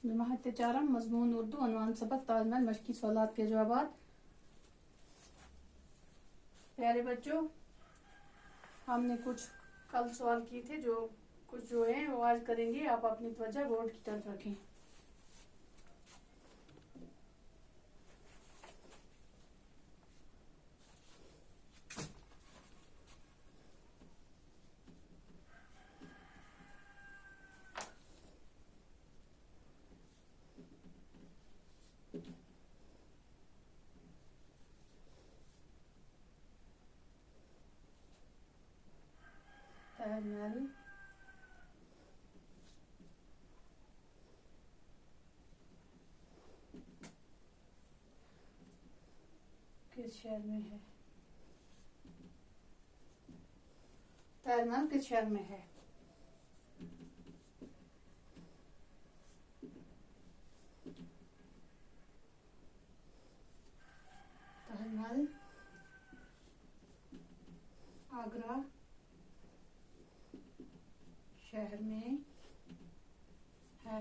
जमात-ए-चारम मजमून उर्दू अनवान सबक ताजमहल मशकी सवालात के जवाबात। प्यारे बच्चों, हमने कुछ कल सवाल किए थे, जो कुछ जो है वो आज करेंगे। आप अपनी तवज्जो बोर्ड की तरफ रखें। ताजमहल किस शहर में है? ताजमहल किस शहर में है? ताजमहल आगरा शहर में है।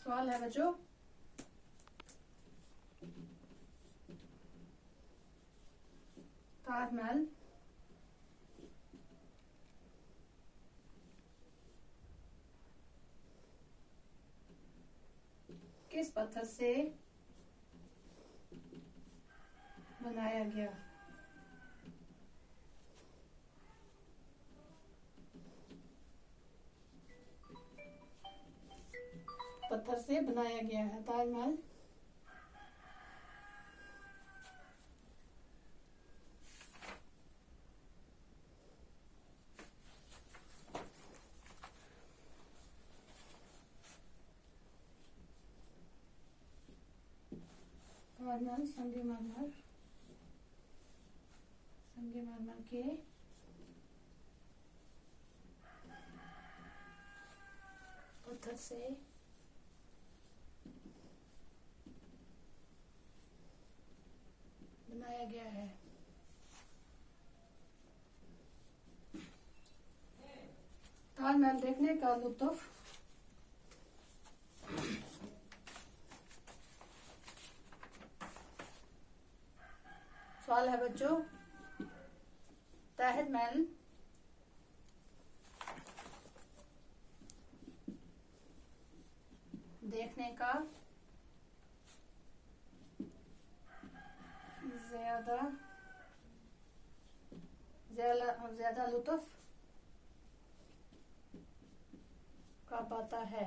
सवाल है बच्चों, ताजमहल किस पत्थर से बनाया गया? पत्थर से बनाया गया है ताजमहल। ताजमहल संगमरमर के पत्थर से बनाया गया है। ताजमहल देखने का लुत्फ सवाल है बच्चों, ताजमहल देखने का ज्यादा लुत्फ कब आता है?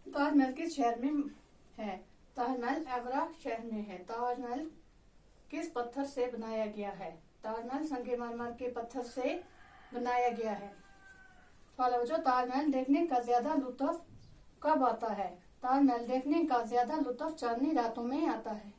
ताजमहल किस शहर में है? ताजमहल आगरा शहर में है। ताजमहल किस पत्थर से बनाया गया है? ताजमहल संगमरमर के पत्थर से बनाया गया है। सवाल बच्चों, ताजमहल देखने का ज्यादा लुत्फ कब आता है? ताजमहल देखने का ज्यादा लुत्फ चांदनी रातों में आता है।